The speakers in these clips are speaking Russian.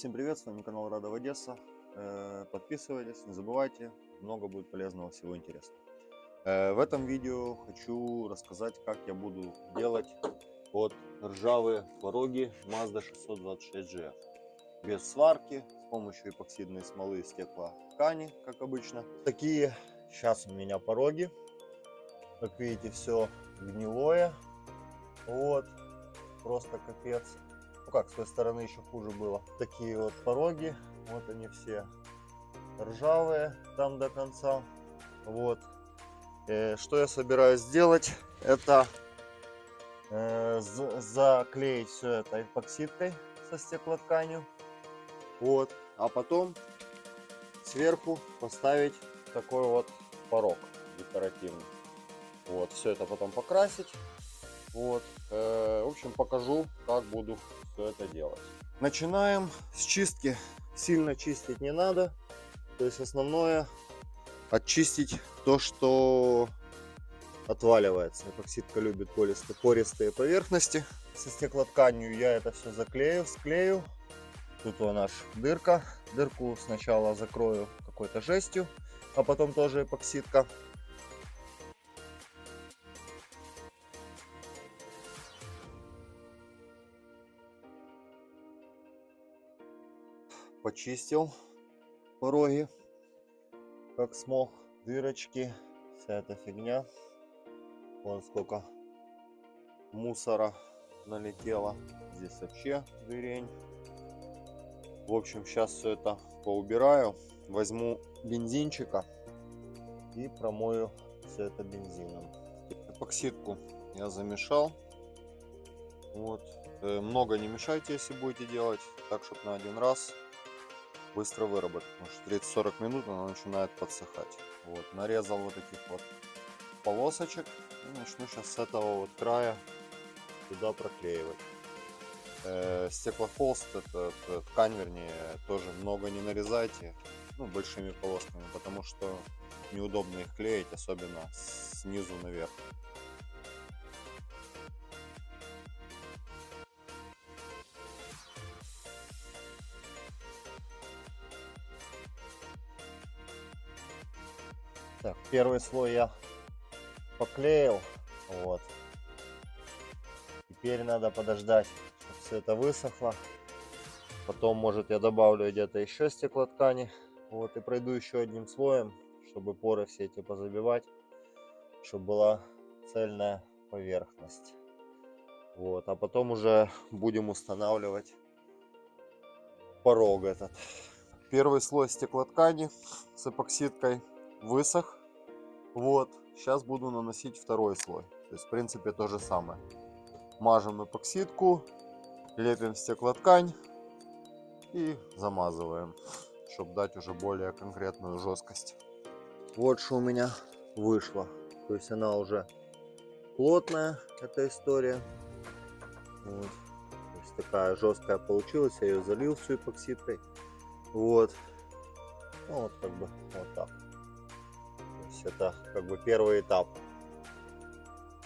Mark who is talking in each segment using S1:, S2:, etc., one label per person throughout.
S1: Всем привет, с вами канал Радов Одесса. Подписывайтесь, не забывайте, много будет полезного, всего интересного. В этом видео хочу рассказать, как я буду делать вот ржавые пороги Mazda 626GF. Без сварки, с помощью эпоксидной смолы и стеклоткани, как обычно. Такие сейчас у меня пороги. Как видите, все гнилое. Вот, просто капец. Ну как, с той стороны еще хуже было. Такие вот пороги, вот они все ржавые там до конца. Вот. Что я собираюсь сделать, это заклеить все это эпоксидкой со стеклотканью. Вот. А потом сверху поставить такой вот порог декоративный. Вот. Все это потом покрасить. Вот. В общем, покажу, как буду все это делать. Начинаем с чистки. Сильно чистить не надо. То есть основное очистить то, что отваливается. Эпоксидка любит пористые поверхности. Со стеклотканью я это все склею. Тут у нас дырка. Дырку сначала закрою какой-то жестью, а потом тоже эпоксидка. Почистил пороги как смог, дырочки, вся эта фигня. Вон сколько мусора налетело, здесь вообще дырень. В общем, сейчас все это поубираю, возьму бензинчика и промою все это бензином. Эпоксидку я замешал. Вот. Много не мешайте, если будете делать, так чтобы на один раз быстро выработать, потому что 30-40 минут она начинает подсыхать. Вот, нарезал вот таких вот полосочек и начну сейчас с этого вот края туда проклеивать. Стеклохолст, это ткань, вернее, тоже много не нарезайте, ну, большими полосками, потому что неудобно их клеить, особенно снизу наверх. Так, первый слой я поклеил, вот. Теперь надо подождать, чтобы все это высохло. Потом, может, я добавлю где-то еще стеклоткани, вот, и пройду еще одним слоем, чтобы поры все эти позабивать, чтобы была цельная поверхность. Вот, а потом уже будем устанавливать порог этот. Первый слой стеклоткани с эпоксидкой высох. Вот, сейчас буду наносить второй слой. То есть, в принципе, то же самое. Мажем эпоксидку, лепим стеклоткань и замазываем, чтобы дать уже более конкретную жесткость. Вот что у меня вышло. То есть она уже плотная, эта история. Вот. То есть такая жесткая получилась. Я ее залил всю эпоксидкой. Вот. Ну, вот как бы вот так. То есть это как бы первый этап.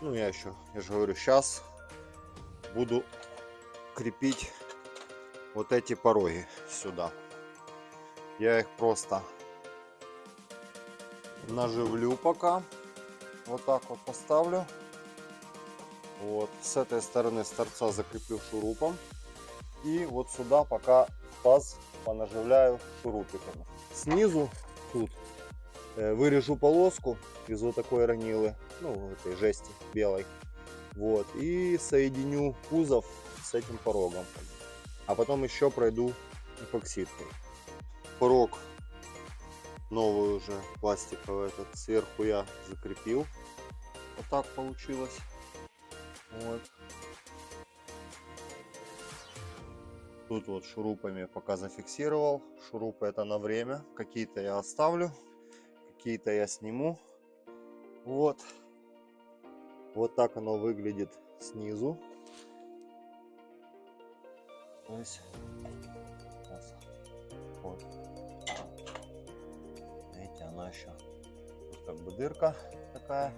S1: Ну, я же говорю, сейчас буду крепить вот эти пороги сюда. Я их просто наживлю пока. Вот так вот поставлю. Вот. С этой стороны, с торца, закреплю шурупом. И вот сюда пока паз понаживляю шурупиками. Снизу тут вырежу полоску из вот такой ранилы, ну, этой жести белой. Вот. И соединю кузов с этим порогом. А потом еще пройду эпоксидкой. Порог новый уже пластиковый этот сверху я закрепил. Вот так получилось. Вот. Тут вот шурупами пока зафиксировал. Шурупы это на время. Какие-то я оставлю, какие-то я сниму. Вот. Вот так оно выглядит снизу. То есть, вот. Видите, она еще тут как бы дырка такая.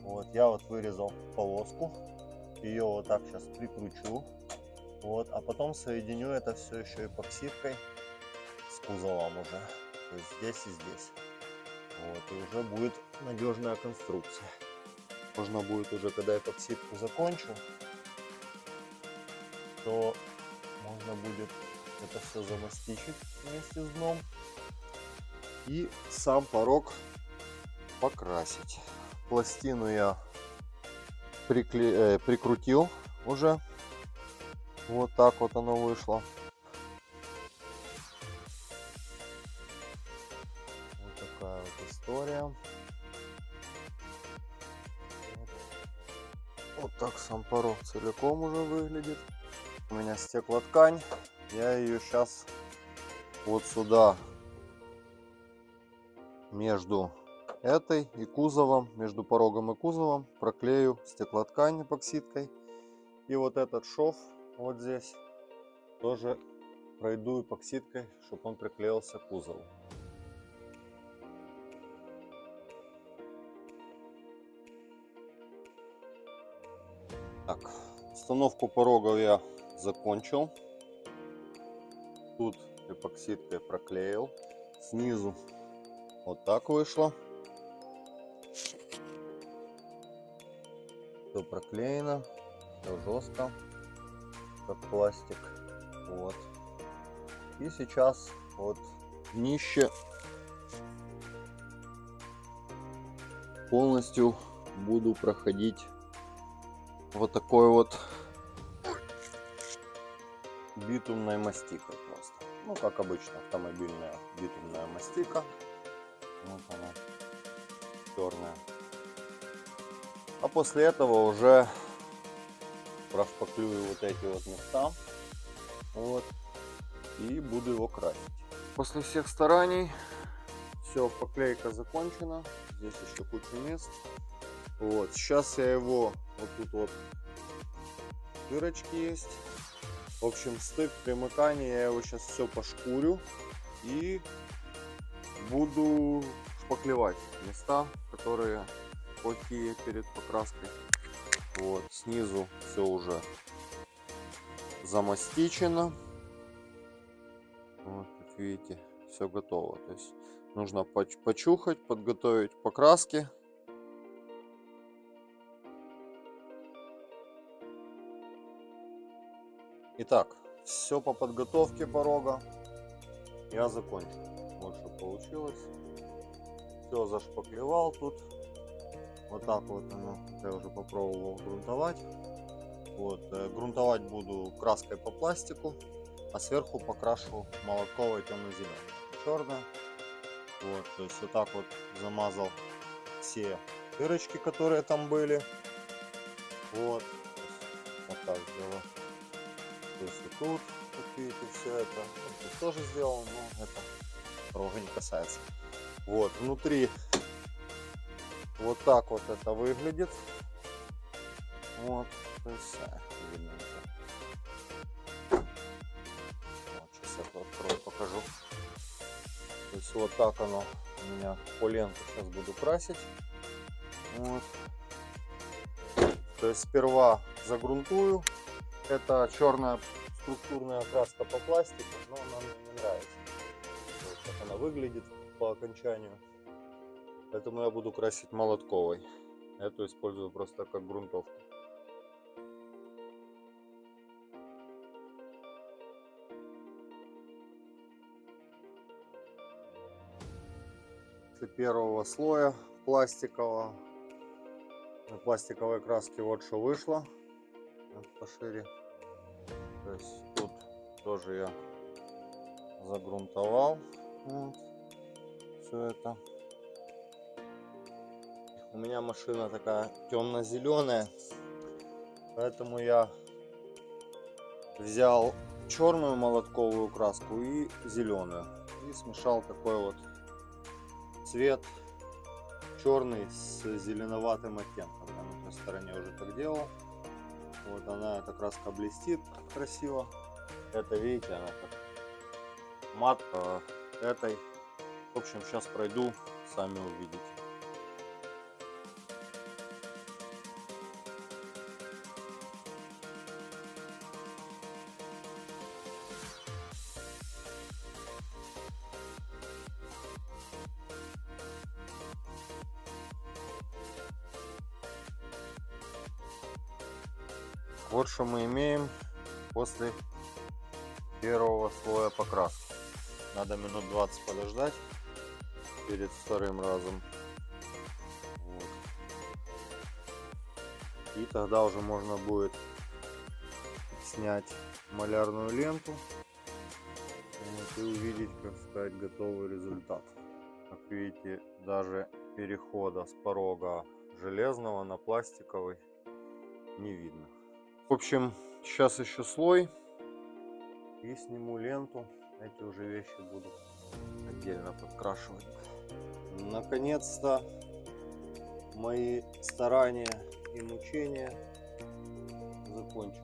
S1: Вот, я вот вырезал полоску. Ее вот так сейчас прикручу. Вот, а потом соединю это все еще эпоксидкой с кузовом уже. То есть здесь и здесь. Вот, и уже будет надежная конструкция. Можно будет уже, когда эпоксидку закончу, то можно будет это все замастичить вместе с дном и сам порог покрасить. Пластину я прикрутил уже. Вот так вот оно вышло. Вот такая вот история. Вот так сам порог целиком уже выглядит. У меня стеклоткань. Я ее сейчас вот сюда между этой и кузовом, между порогом и кузовом проклею стеклоткань эпоксидкой. И вот этот шов вот здесь тоже пройду эпоксидкой, чтобы он приклеился к кузову. Так, установку порогов я закончил. Тут эпоксидкой проклеил. Снизу вот так вышло. Все проклеено, все жестко, как пластик. Вот. И сейчас вот днище полностью буду проходить вот такой вот битумной мастикой просто. Ну, как обычно, автомобильная битумная мастика. Вот она, черная. А после этого уже прошпаклюю вот эти вот места. Вот. И буду его красить. После всех стараний все, поклейка закончена. Здесь еще куча мест. Вот. Сейчас я его вот тут вот дырочки есть. В общем, стык, примыкание, я его сейчас все пошкурю и буду шпаклевать места, которые плохие перед покраской. Вот, снизу все уже замастичено. Вот, как видите, все готово. То есть нужно почухать, подготовить к покраске. Итак, все по подготовке порога я закончил. Вот что получилось. Все зашпаклевал тут. Вот так вот оно. Я уже попробовал грунтовать. Вот, грунтовать буду краской по пластику, а сверху покрашу молотковой темно-зеленой. Черная. Вот, то есть вот так вот замазал все дырочки, которые там были. Вот. Вот так сделаю. То есть и тут, как видите, все это. Ну, тут тоже сделал, но это порога не касается. Вот, внутри вот так вот это выглядит. Вот, то есть видно это. Вот, сейчас я это открою, покажу. То есть вот так оно у меня по ленту сейчас буду красить. Вот. То есть сперва загрунтую. Это черная структурная краска по пластику, но она мне не нравится. Вот как она выглядит по окончанию. Поэтому я буду красить молотковой. Эту использую просто как грунтовку. После первого слоя пластиковой краски вот что вышло. Вот пошире. То есть тут тоже я загрунтовал вот все это. У меня машина такая темно-зеленая, поэтому я взял черную молотковую краску и зеленую и смешал такой вот цвет черный с зеленоватым оттенком. Я на той стороне уже так делал. Вот она, эта краска блестит красиво. Это, видите, она как мат этой. В общем, сейчас пройду, сами увидите. Вот что мы имеем после первого слоя покраски. Надо минут 20 подождать перед вторым разом. Вот. И тогда уже можно будет снять малярную ленту и увидеть, как сказать, готовый результат. Как видите, даже перехода с порога железного на пластиковый не видно. В общем, сейчас еще слой и сниму ленту. Эти уже вещи буду отдельно подкрашивать. Наконец-то мои старания и мучения закончились.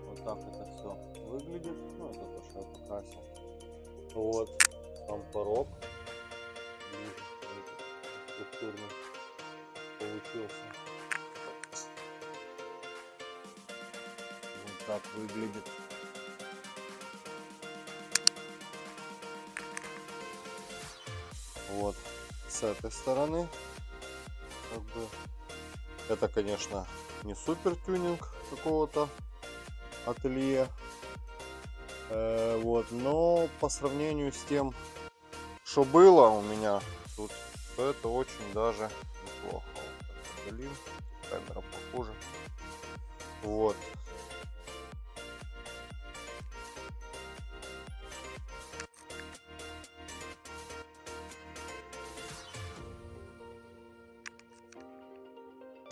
S1: Вот так это все выглядит. Ну, это то, что я покрасил. Вот сам порог структурный получился. Вот так выглядит. Вот с этой стороны, как бы, это, конечно, не супер тюнинг какого-то ателье, вот, но по сравнению с тем, что было у меня тут, то это очень даже неплохо. Вот, удалим, камера похуже. Вот.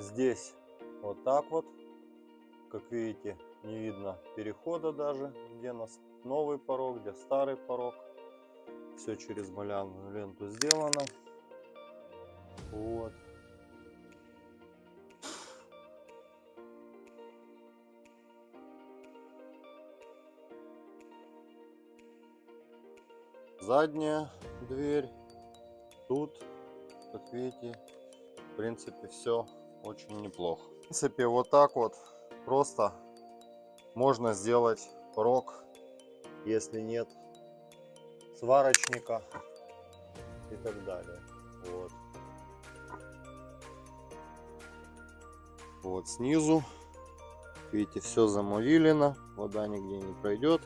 S1: Здесь вот так вот, как видите, не видно перехода даже, где новый порог, где старый порог. Все через малярную ленту сделано. Вот. Задняя дверь. Тут, как видите, в принципе, все очень неплохо. В принципе, вот так вот просто можно сделать порог, если нет сварочника и так далее. Вот. Вот снизу, видите, все замовилено, вода нигде не пройдет.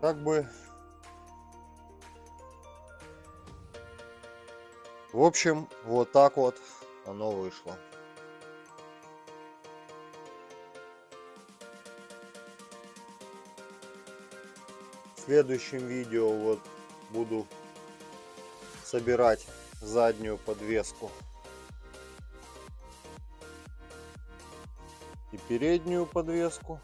S1: Как бы, в общем, вот так вот оно вышло. В следующем видео вот буду собирать заднюю подвеску и переднюю подвеску.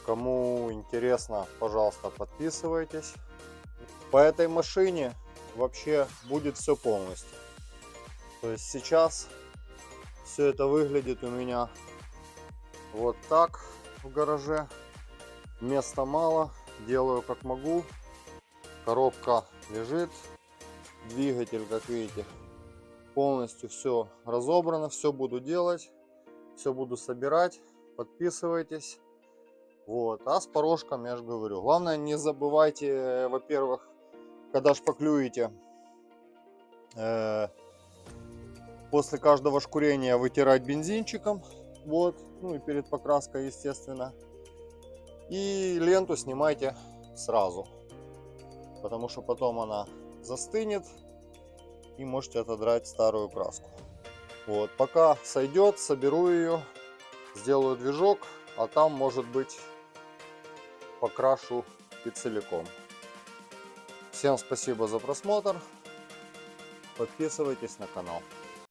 S1: Кому интересно, пожалуйста, подписывайтесь. По этой машине вообще будет все полностью. То есть сейчас все это выглядит у меня вот так в гараже. Места мало, делаю как могу. Коробка лежит, двигатель, как видите, полностью все разобрано, все буду делать, все буду собирать. Подписывайтесь. Вот. А с порожком, я же говорю, главное не забывайте, во-первых, когда шпаклюете, после каждого шкурения вытирать бензинчиком. Вот. Ну и перед покраской, естественно. И ленту снимайте сразу, потому что потом она застынет и можете отодрать старую краску. Вот. Пока сойдет, соберу ее, сделаю движок, а там, может быть, покрашу и целиком. Всем спасибо за просмотр. Подписывайтесь на канал.